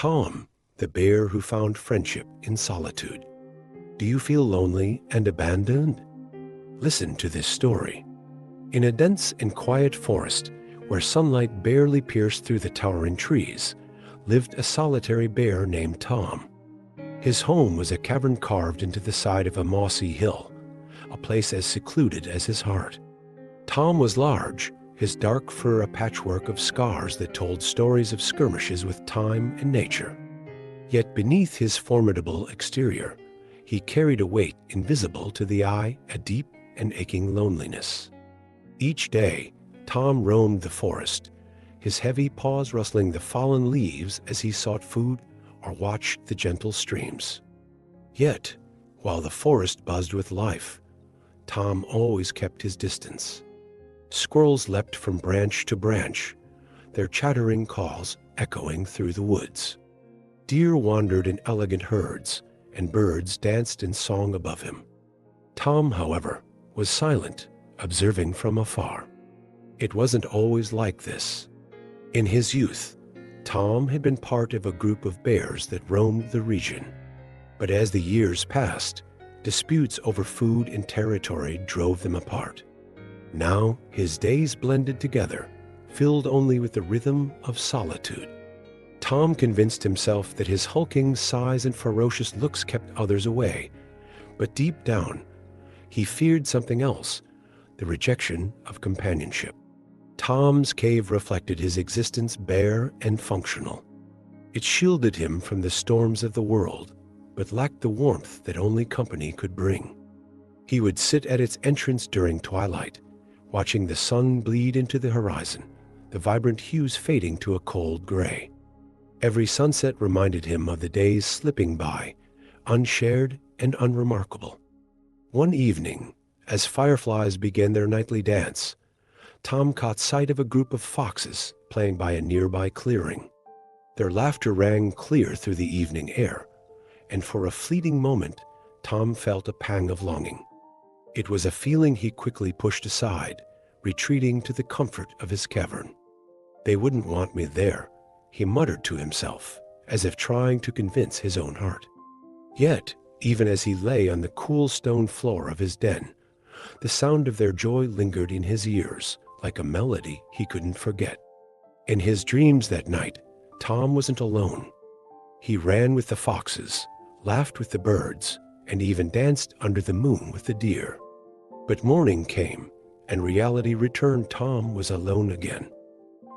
Tom, the bear who found friendship in solitude. Do you feel lonely and abandoned? Listen to this story. In a dense and quiet forest, where sunlight barely pierced through the towering trees, lived a solitary bear named Tom. His home was a cavern carved into the side of a mossy hill, a place as secluded as his heart. Tom was large, his dark fur a patchwork of scars that told stories of skirmishes with time and nature. Yet beneath his formidable exterior, he carried a weight invisible to the eye, a deep and aching loneliness. Each day, Tom roamed the forest, his heavy paws rustling the fallen leaves as he sought food or watched the gentle streams. Yet, while the forest buzzed with life, Tom always kept his distance. Squirrels leapt from branch to branch, their chattering calls echoing through the woods. Deer wandered in elegant herds, and birds danced in song above him. Tom, however, was silent, observing from afar. It wasn't always like this. In his youth, Tom had been part of a group of bears that roamed the region. But as the years passed, disputes over food and territory drove them apart. Now his days blended together, filled only with the rhythm of solitude. Tom convinced himself that his hulking size and ferocious looks kept others away, but deep down, he feared something else, the rejection of companionship. Tom's cave reflected his existence bare and functional. It shielded him from the storms of the world, but lacked the warmth that only company could bring. He would sit at its entrance during twilight, watching the sun bleed into the horizon, the vibrant hues fading to a cold gray. Every sunset reminded him of the days slipping by, unshared and unremarkable. One evening, as fireflies began their nightly dance, Tom caught sight of a group of foxes playing by a nearby clearing. Their laughter rang clear through the evening air, and for a fleeting moment, Tom felt a pang of longing. It was a feeling he quickly pushed aside, retreating to the comfort of his cavern. "They wouldn't want me there," he muttered to himself, as if trying to convince his own heart. Yet, even as he lay on the cool stone floor of his den, the sound of their joy lingered in his ears, like a melody he couldn't forget. In his dreams that night, Tom wasn't alone. He ran with the foxes, laughed with the birds, and even danced under the moon with the deer. But morning came, and reality returned. Tom was alone again.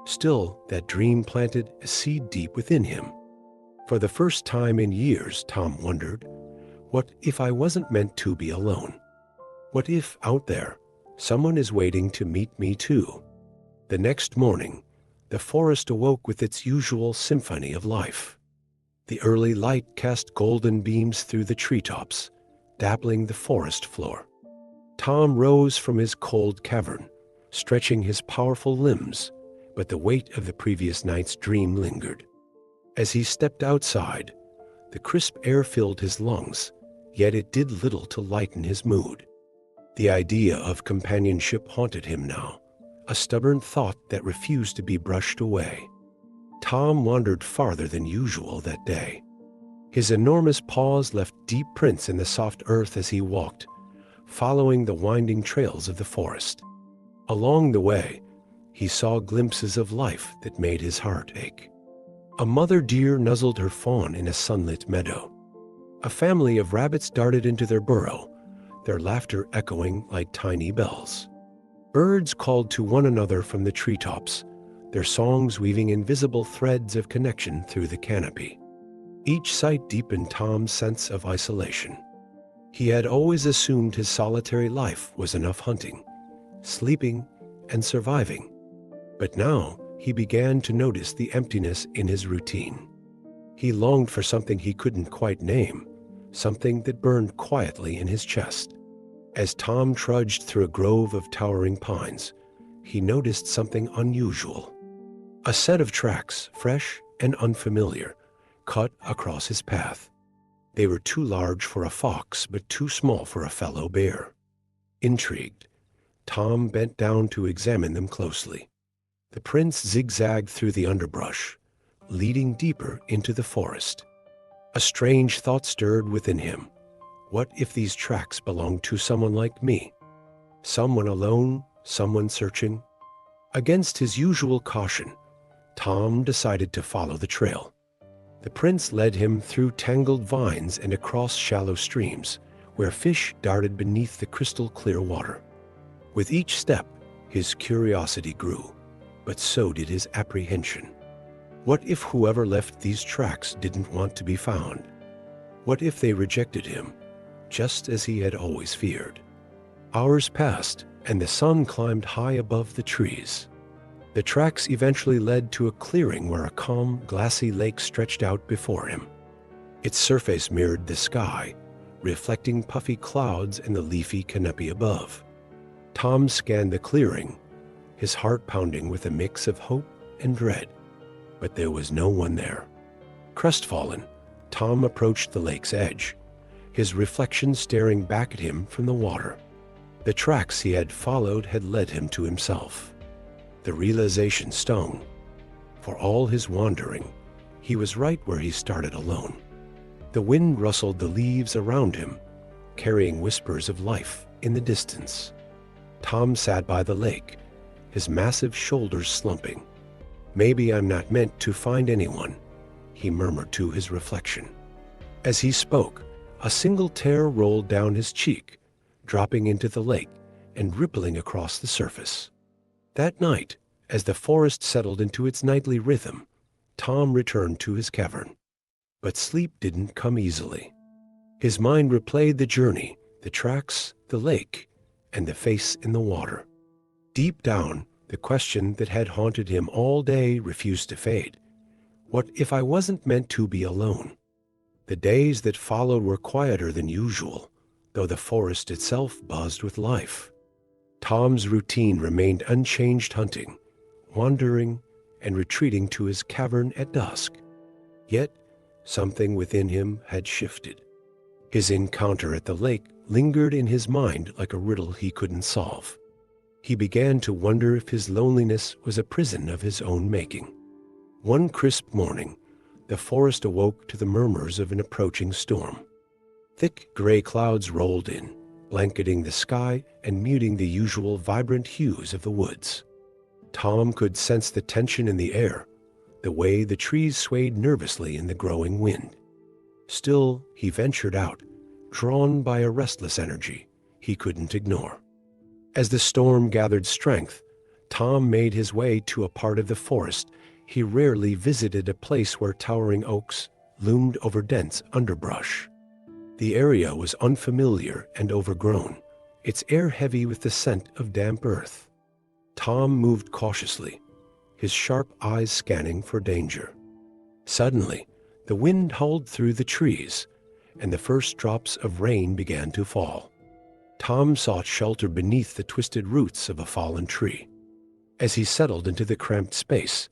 Still, that dream planted a seed deep within him. For the first time in years, Tom wondered, what if I wasn't meant to be alone? What if, out there, someone is waiting to meet me too? The next morning, the forest awoke with its usual symphony of life. The early light cast golden beams through the treetops, dappling the forest floor. Tom rose from his cold cavern, stretching his powerful limbs, but the weight of the previous night's dream lingered. As he stepped outside, the crisp air filled his lungs, yet it did little to lighten his mood. The idea of companionship haunted him now, a stubborn thought that refused to be brushed away. Tom wandered farther than usual that day. His enormous paws left deep prints in the soft earth as he walked, following the winding trails of the forest. Along the way, he saw glimpses of life that made his heart ache. A mother deer nuzzled her fawn in a sunlit meadow. A family of rabbits darted into their burrow, their laughter echoing like tiny bells. Birds called to one another from the treetops, their songs weaving invisible threads of connection through the canopy. Each sight deepened Tom's sense of isolation. He had always assumed his solitary life was enough hunting, sleeping, and surviving. But now he began to notice the emptiness in his routine. He longed for something he couldn't quite name, something that burned quietly in his chest. As Tom trudged through a grove of towering pines, he noticed something unusual. A set of tracks, fresh and unfamiliar, cut across his path. They were too large for a fox, but too small for a fellow bear. Intrigued, Tom bent down to examine them closely. The prints zigzagged through the underbrush, leading deeper into the forest. A strange thought stirred within him. What if these tracks belonged to someone like me? Someone alone, someone searching? Against his usual caution, Tom decided to follow the trail. The prince led him through tangled vines and across shallow streams, where fish darted beneath the crystal-clear water. With each step, his curiosity grew, but so did his apprehension. What if whoever left these tracks didn't want to be found? What if they rejected him, just as he had always feared? Hours passed, and the sun climbed high above the trees. The tracks eventually led to a clearing where a calm, glassy lake stretched out before him. Its surface mirrored the sky, reflecting puffy clouds and the leafy canopy above. Tom scanned the clearing, his heart pounding with a mix of hope and dread. But there was no one there. Crestfallen, Tom approached the lake's edge, his reflection staring back at him from the water. The tracks he had followed had led him to himself. The realization stung. For all his wandering, he was right where he started alone. The wind rustled the leaves around him, carrying whispers of life in the distance. Tom sat by the lake, his massive shoulders slumping. "Maybe I'm not meant to find anyone," he murmured to his reflection. As he spoke, a single tear rolled down his cheek, dropping into the lake and rippling across the surface. That night, as the forest settled into its nightly rhythm, Tom returned to his cavern. But sleep didn't come easily. His mind replayed the journey, the tracks, the lake, and the face in the water. Deep down, the question that had haunted him all day refused to fade. What if I wasn't meant to be alone? The days that followed were quieter than usual, though the forest itself buzzed with life. Tom's routine remained unchanged, hunting, wandering, and retreating to his cavern at dusk. Yet, something within him had shifted. His encounter at the lake lingered in his mind like a riddle he couldn't solve. He began to wonder if his loneliness was a prison of his own making. One crisp morning, the forest awoke to the murmurs of an approaching storm. Thick gray clouds rolled in, blanketing the sky and muting the usual vibrant hues of the woods. Tom could sense the tension in the air, the way the trees swayed nervously in the growing wind. Still, he ventured out, drawn by a restless energy he couldn't ignore. As the storm gathered strength, Tom made his way to a part of the forest he rarely visited, a place where towering oaks loomed over dense underbrush. The area was unfamiliar and overgrown, its air heavy with the scent of damp earth. Tom moved cautiously, his sharp eyes scanning for danger. Suddenly, the wind howled through the trees, and the first drops of rain began to fall. Tom sought shelter beneath the twisted roots of a fallen tree. As he settled into the cramped space,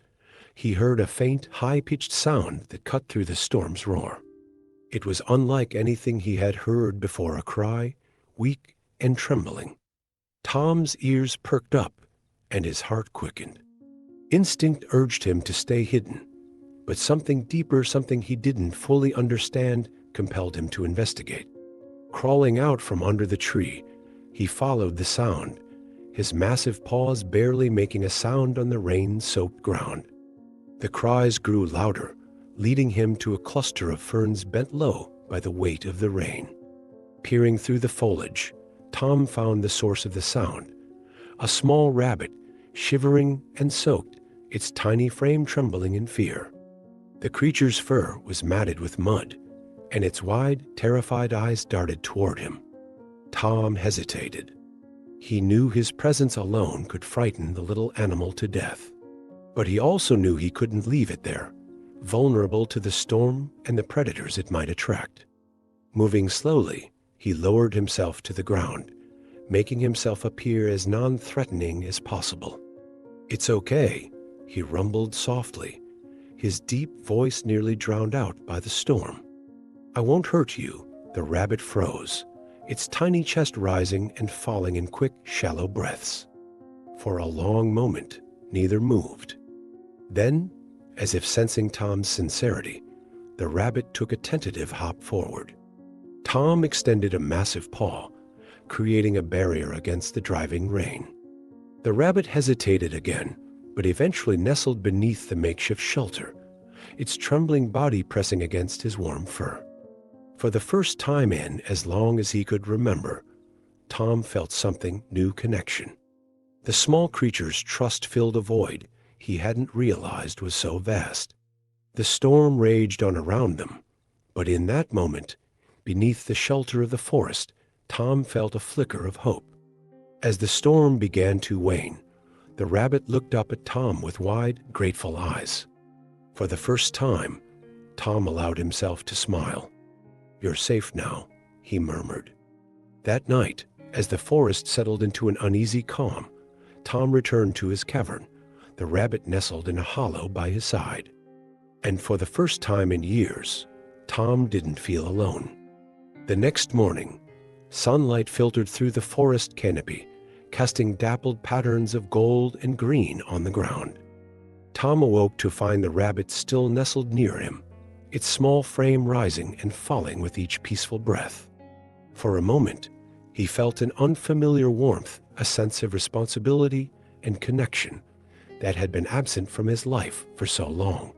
he heard a faint, high-pitched sound that cut through the storm's roar. It was unlike anything he had heard before, a cry, weak and trembling. Tom's ears perked up, and his heart quickened. Instinct urged him to stay hidden, but something deeper, something he didn't fully understand, compelled him to investigate. Crawling out from under the tree, he followed the sound, his massive paws barely making a sound on the rain-soaked ground. The cries grew louder, leading him to a cluster of ferns bent low by the weight of the rain. Peering through the foliage, Tom found the source of the sound, a small rabbit, shivering and soaked, its tiny frame trembling in fear. The creature's fur was matted with mud, and its wide, terrified eyes darted toward him. Tom hesitated. He knew his presence alone could frighten the little animal to death. But he also knew he couldn't leave it there, vulnerable to the storm and the predators it might attract. Moving slowly, he lowered himself to the ground, making himself appear as non-threatening as possible. "It's okay," he rumbled softly, his deep voice nearly drowned out by the storm. "I won't hurt you." The rabbit froze, its tiny chest rising and falling in quick, shallow breaths. For a long moment, neither moved. Then, As if sensing Tom's sincerity, the rabbit took a tentative hop forward. Tom extended a massive paw, creating a barrier against the driving rain. The rabbit hesitated again, but eventually nestled beneath the makeshift shelter, its trembling body pressing against his warm fur. For the first time in as long as he could remember, Tom felt something new connection. The small creature's trust filled a void he hadn't realized was so vast. The storm raged on around them, but in that moment, beneath the shelter of the forest, Tom felt a flicker of hope. As the storm began to wane, the rabbit looked up at Tom with wide, grateful eyes. For the first time, Tom allowed himself to smile. "You're safe now," he murmured. That night, as the forest settled into an uneasy calm, Tom returned to his cavern, the rabbit nestled in a hollow by his side. And for the first time in years, Tom didn't feel alone. The next morning, sunlight filtered through the forest canopy, casting dappled patterns of gold and green on the ground. Tom awoke to find the rabbit still nestled near him, its small frame rising and falling with each peaceful breath. For a moment, he felt an unfamiliar warmth, a sense of responsibility and connection that had been absent from his life for so long.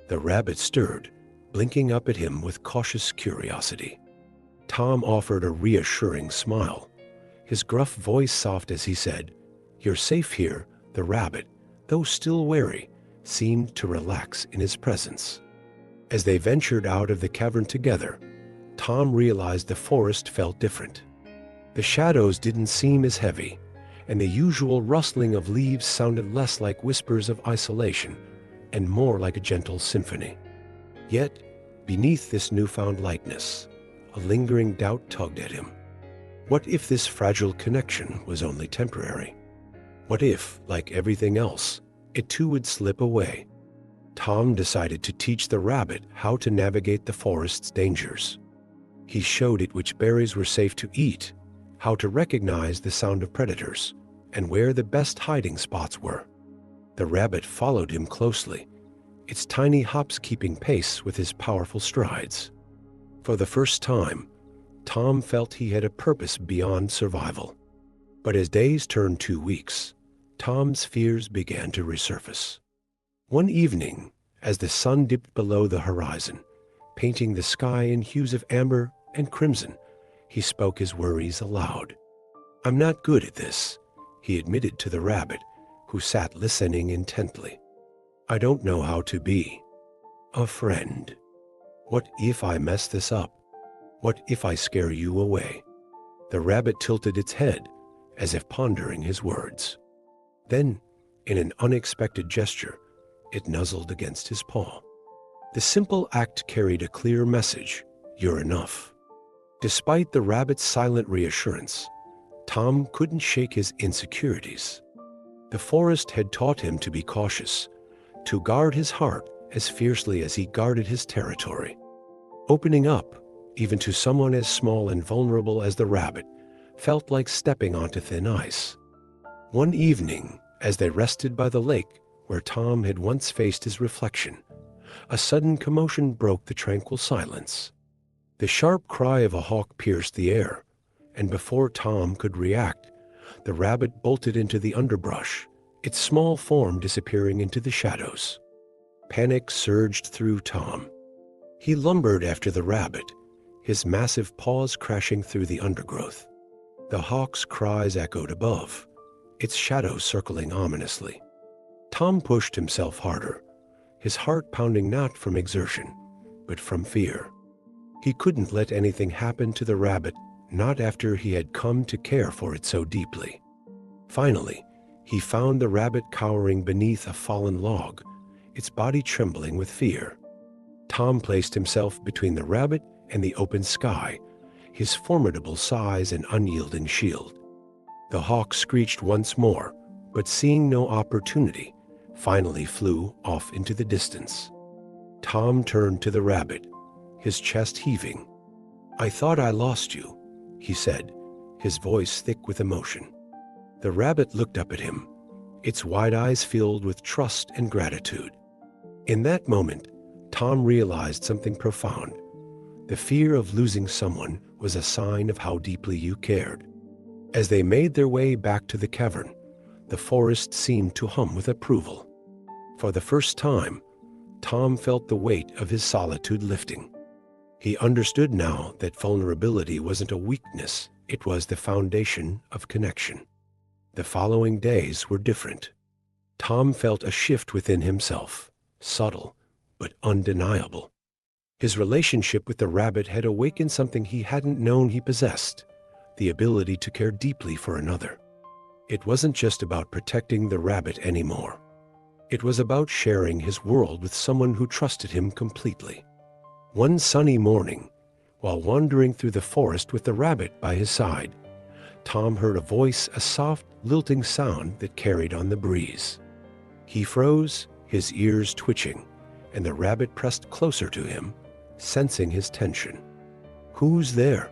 The rabbit stirred, blinking up at him with cautious curiosity. Tom offered a reassuring smile, his gruff voice soft as he said, "You're safe here." The rabbit, though still wary, seemed to relax in his presence. As they ventured out of the cavern together, Tom realized the forest felt different. The shadows didn't seem as heavy, and the usual rustling of leaves sounded less like whispers of isolation and more like a gentle symphony. Yet, beneath this newfound lightness, a lingering doubt tugged at him. What if this fragile connection was only temporary? What if, like everything else, it too would slip away? Tom decided to teach the rabbit how to navigate the forest's dangers. He showed it which berries were safe to eat, how to recognize the sound of predators, and where the best hiding spots were. The rabbit followed him closely, its tiny hops keeping pace with his powerful strides. For the first time, Tom felt he had a purpose beyond survival. But as days turned to weeks, Tom's fears began to resurface. One evening, as the sun dipped below the horizon, painting the sky in hues of amber and crimson, he spoke his worries aloud. "I'm not good at this," he admitted to the rabbit, who sat listening intently. "I don't know how to be a friend. What if I mess this up? What if I scare you away?" The rabbit tilted its head, as if pondering his words. Then, in an unexpected gesture, it nuzzled against his paw. The simple act carried a clear message: "You're enough." Despite the rabbit's silent reassurance, Tom couldn't shake his insecurities. The forest had taught him to be cautious, to guard his heart as fiercely as he guarded his territory. Opening up, even to someone as small and vulnerable as the rabbit, felt like stepping onto thin ice. One evening, as they rested by the lake where Tom had once faced his reflection, a sudden commotion broke the tranquil silence. The sharp cry of a hawk pierced the air, and before Tom could react, the rabbit bolted into the underbrush, its small form disappearing into the shadows. Panic surged through Tom. He lumbered after the rabbit, his massive paws crashing through the undergrowth. The hawk's cries echoed above, its shadow circling ominously. Tom pushed himself harder, his heart pounding not from exertion, but from fear. He couldn't let anything happen to the rabbit, not after he had come to care for it so deeply. Finally, he found the rabbit cowering beneath a fallen log, its body trembling with fear. Tom placed himself between the rabbit and the open sky, his formidable size an unyielding shield. The hawk screeched once more, but seeing no opportunity, finally flew off into the distance. Tom turned to the rabbit, his chest heaving. "I thought I lost you," he said, his voice thick with emotion. The rabbit looked up at him, its wide eyes filled with trust and gratitude. In that moment, Tom realized something profound. The fear of losing someone was a sign of how deeply you cared. As they made their way back to the cavern, the forest seemed to hum with approval. For the first time, Tom felt the weight of his solitude lifting. He understood now that vulnerability wasn't a weakness, it was the foundation of connection. The following days were different. Tom felt a shift within himself, subtle but undeniable. His relationship with the rabbit had awakened something he hadn't known he possessed, the ability to care deeply for another. It wasn't just about protecting the rabbit anymore. It was about sharing his world with someone who trusted him completely. One sunny morning, while wandering through the forest with the rabbit by his side, Tom heard a voice, a soft, lilting sound that carried on the breeze. He froze, his ears twitching, and the rabbit pressed closer to him, sensing his tension. "Who's there?"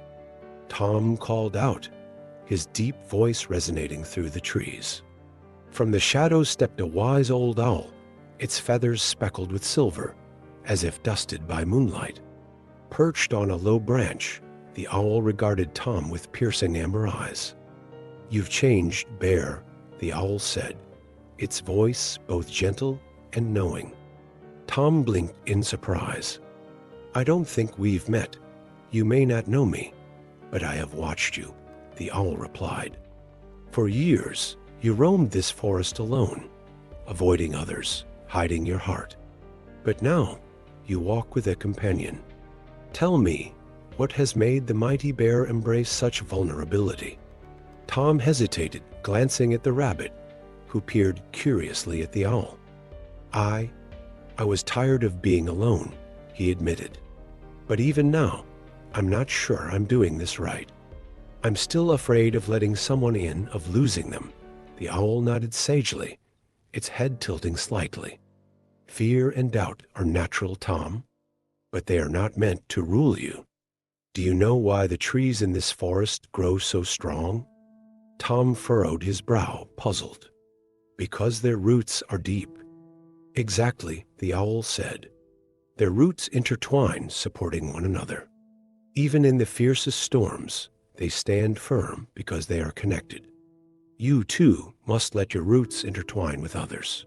Tom called out, his deep voice resonating through the trees. From the shadows stepped a wise old owl, its feathers speckled with silver, as if dusted by moonlight. Perched on a low branch, the owl regarded Tom with piercing amber eyes. "You've changed, Bear," the owl said, its voice both gentle and knowing. Tom blinked in surprise. "I don't think we've met. You may not know me, but I have watched you," the owl replied. "For years, you roamed this forest alone, avoiding others, hiding your heart. But now, you walk with a companion. Tell me, what has made the mighty bear embrace such vulnerability?" Tom hesitated, glancing at the rabbit, who peered curiously at the owl. I was tired of being alone," he admitted. "But even now, I'm not sure I'm doing this right. I'm still afraid of letting someone in, of losing them." The owl nodded sagely, its head tilting slightly. "Fear and doubt are natural, Tom, but they are not meant to rule you. Do you know why the trees in this forest grow so strong?" Tom furrowed his brow, puzzled. "Because their roots are deep." "Exactly," the owl said. "Their roots intertwine, supporting one another. Even in the fiercest storms, they stand firm because they are connected. You, too, must let your roots intertwine with others.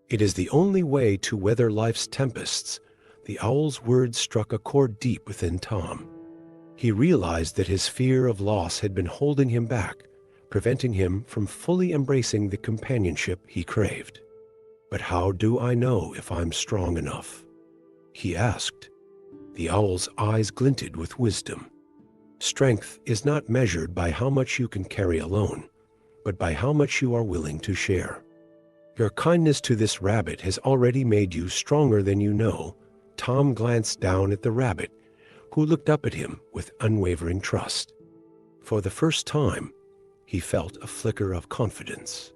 It is the only way to weather life's tempests." The owl's words struck a chord deep within Tom. He realized that his fear of loss had been holding him back, preventing him from fully embracing the companionship he craved. "But how do I know if I'm strong enough?" he asked. The owl's eyes glinted with wisdom. "Strength is not measured by how much you can carry alone, but by how much you are willing to share. Your kindness to this rabbit has already made you stronger than you know." Tom glanced down at the rabbit, who looked up at him with unwavering trust. For the first time, he felt a flicker of confidence.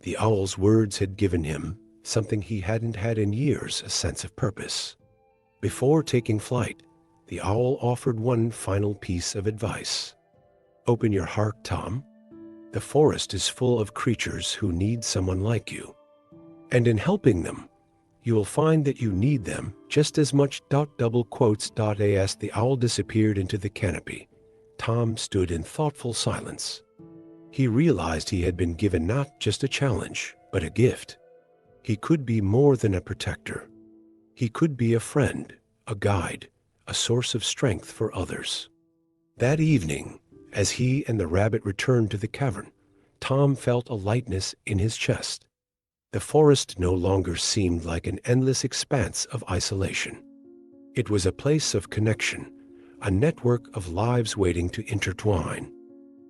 The owl's words had given him something he hadn't had in years, a sense of purpose. Before taking flight, the owl offered one final piece of advice. "Open your heart, Tom. The forest is full of creatures who need someone like you. And in helping them, you will find that you need them just as much." Double quotes. As the owl disappeared into the canopy, Tom stood in thoughtful silence. He realized he had been given not just a challenge, but a gift. He could be more than a protector. He could be a friend, a guide, a source of strength for others. That evening, as he and the rabbit returned to the cavern, Tom felt a lightness in his chest. The forest no longer seemed like an endless expanse of isolation. It was a place of connection, a network of lives waiting to intertwine.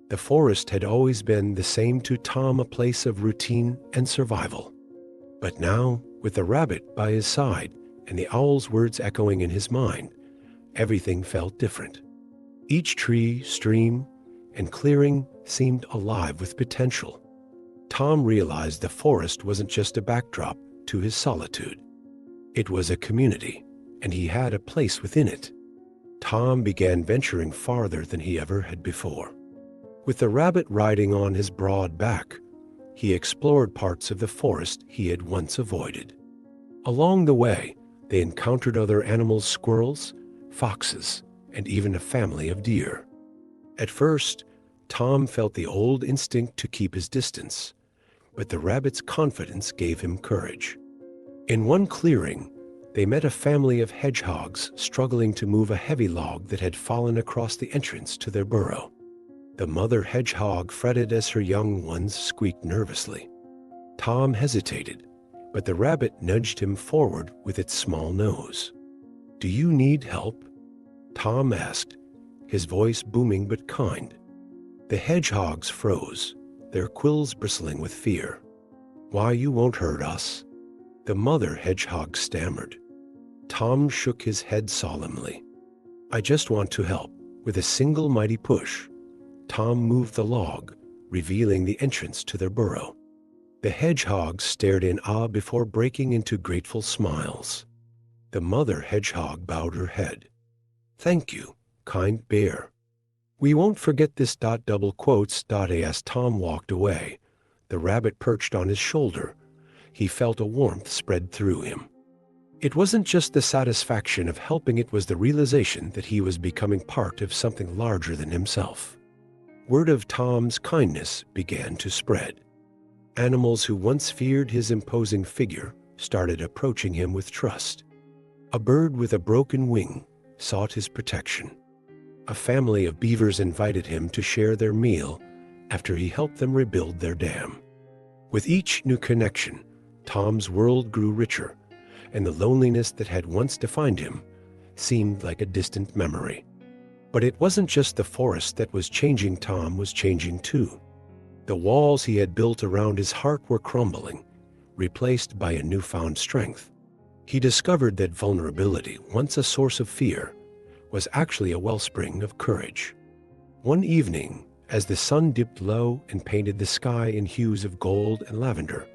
The forest had always been the same to Tom, a place of routine and survival. But now, with the rabbit by his side and the owl's words echoing in his mind, everything felt different. Each tree, stream, and clearing seemed alive with potential. Tom realized the forest wasn't just a backdrop to his solitude. It was a community, and he had a place within it. Tom began venturing farther than he ever had before. With the rabbit riding on his broad back, he explored parts of the forest he had once avoided. Along the way, they encountered other animals, squirrels, foxes, and even a family of deer. At first, Tom felt the old instinct to keep his distance, but the rabbit's confidence gave him courage. In one clearing, they met a family of hedgehogs struggling to move a heavy log that had fallen across the entrance to their burrow. The mother hedgehog fretted as her young ones squeaked nervously. Tom hesitated, but the rabbit nudged him forward with its small nose. "Do you need help?" Tom asked, his voice booming but kind. The hedgehogs froze, their quills bristling with fear. "Why, you won't hurt us," the mother hedgehog stammered. Tom shook his head solemnly. "I just want to help." With a single mighty push, Tom moved the log, revealing the entrance to their burrow. The hedgehogs stared in awe before breaking into grateful smiles. The mother hedgehog bowed her head. "Thank you, kind bear. We won't forget this. Double quotes. As Tom walked away, the rabbit perched on his shoulder. He felt a warmth spread through him. It wasn't just the satisfaction of helping, it was the realization that he was becoming part of something larger than himself. Word of Tom's kindness began to spread. Animals who once feared his imposing figure started approaching him with trust. A bird with a broken wing sought his protection. A family of beavers invited him to share their meal after he helped them rebuild their dam. With each new connection, Tom's world grew richer, and the loneliness that had once defined him seemed like a distant memory. But it wasn't just the forest that was changing. Tom was changing too. The walls he had built around his heart were crumbling, replaced by a newfound strength. He discovered that vulnerability, once a source of fear, was actually a wellspring of courage. One evening, as the sun dipped low and painted the sky in hues of gold and lavender,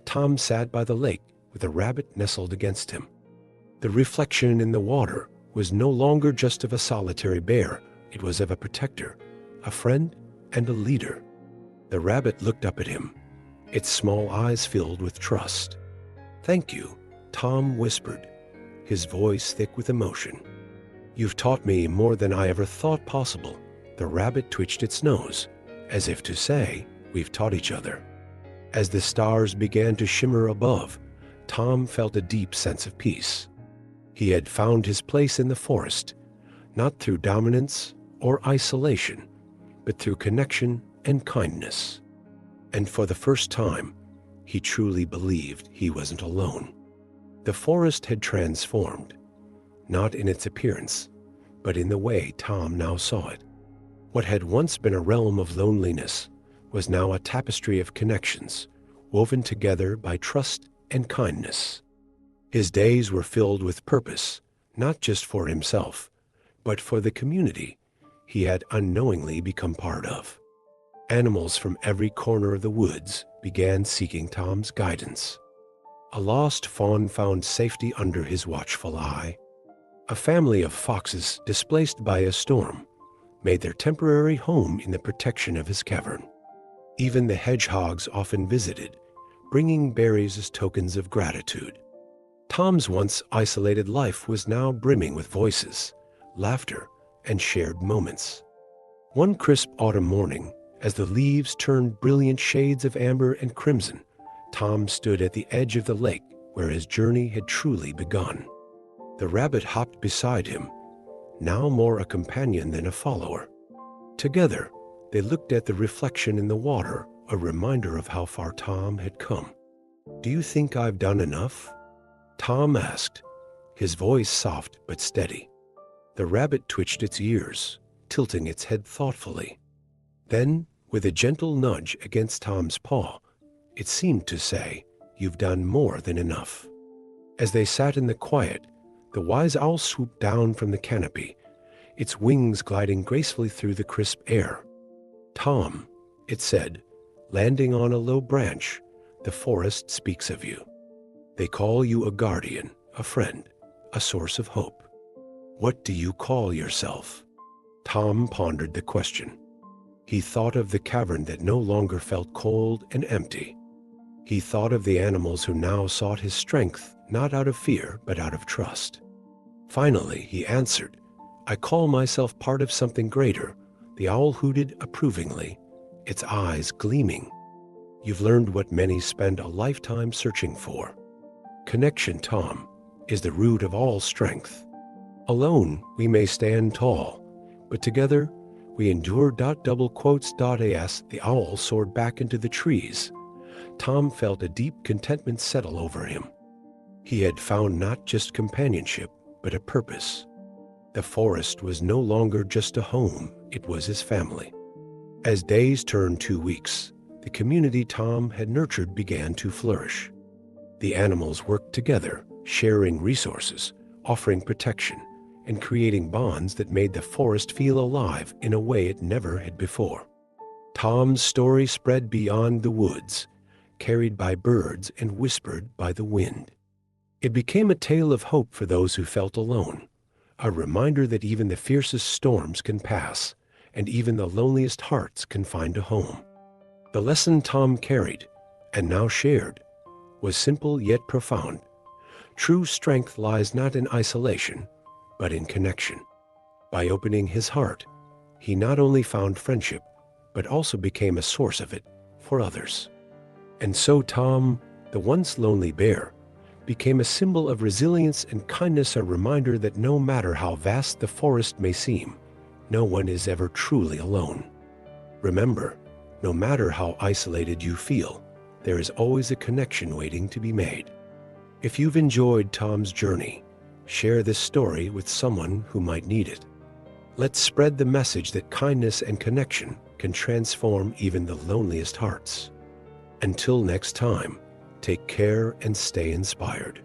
Tom sat by the lake with a rabbit nestled against him. The reflection in the water was no longer just of a solitary bear, it was of a protector, a friend, and a leader. The rabbit looked up at him, its small eyes filled with trust. "Thank you," Tom whispered, his voice thick with emotion. "You've taught me more than I ever thought possible." The rabbit twitched its nose, as if to say, "We've taught each other." As the stars began to shimmer above, Tom felt a deep sense of peace. He had found his place in the forest, not through dominance or isolation, but through connection and kindness. And for the first time, he truly believed he wasn't alone. The forest had transformed, not in its appearance, but in the way Tom now saw it. What had once been a realm of loneliness was now a tapestry of connections, woven together by trust and kindness. His days were filled with purpose, not just for himself, but for the community he had unknowingly become part of. Animals from every corner of the woods began seeking Tom's guidance. A lost fawn found safety under his watchful eye. A family of foxes, displaced by a storm, made their temporary home in the protection of his cavern. Even the hedgehogs often visited, bringing berries as tokens of gratitude. Tom's once isolated life was now brimming with voices, laughter, and shared moments. One crisp autumn morning, as the leaves turned brilliant shades of amber and crimson, Tom stood at the edge of the lake where his journey had truly begun. The rabbit hopped beside him, now more a companion than a follower. Together, they looked at the reflection in the water, a reminder of how far Tom had come. "Do you think I've done enough?" Tom asked, his voice soft but steady. The rabbit twitched its ears, tilting its head thoughtfully. Then, with a gentle nudge against Tom's paw, it seemed to say, "You've done more than enough." As they sat in the quiet, the wise owl swooped down from the canopy, its wings gliding gracefully through the crisp air. "Tom," it said, landing on a low branch, "the forest speaks of you. They call you a guardian, a friend, a source of hope. What do you call yourself?" Tom pondered the question. He thought of the cavern that no longer felt cold and empty. He thought of the animals who now sought his strength, not out of fear, but out of trust. Finally, he answered, "I call myself part of something greater." The owl hooted approvingly, its eyes gleaming. "You've learned what many spend a lifetime searching for. Connection, Tom, is the root of all strength. Alone, we may stand tall, but together, we endure. Double quotes. As the owl soared back into the trees, Tom felt a deep contentment settle over him. He had found not just companionship, but a purpose. The forest was no longer just a home, it was his family. As days turned to weeks, the community Tom had nurtured began to flourish. The animals worked together, sharing resources, offering protection, and creating bonds that made the forest feel alive in a way it never had before. Tom's story spread beyond the woods, carried by birds and whispered by the wind. It became a tale of hope for those who felt alone, a reminder that even the fiercest storms can pass, and even the loneliest hearts can find a home. The lesson Tom carried, and now shared, was simple yet profound. True strength lies not in isolation, but in connection. By opening his heart, he not only found friendship, but also became a source of it for others. And so Tom, the once lonely bear, became a symbol of resilience and kindness, a reminder that no matter how vast the forest may seem, no one is ever truly alone. Remember, no matter how isolated you feel, there is always a connection waiting to be made. If you've enjoyed Tom's journey, share this story with someone who might need it. Let's spread the message that kindness and connection can transform even the loneliest hearts. Until next time, take care and stay inspired.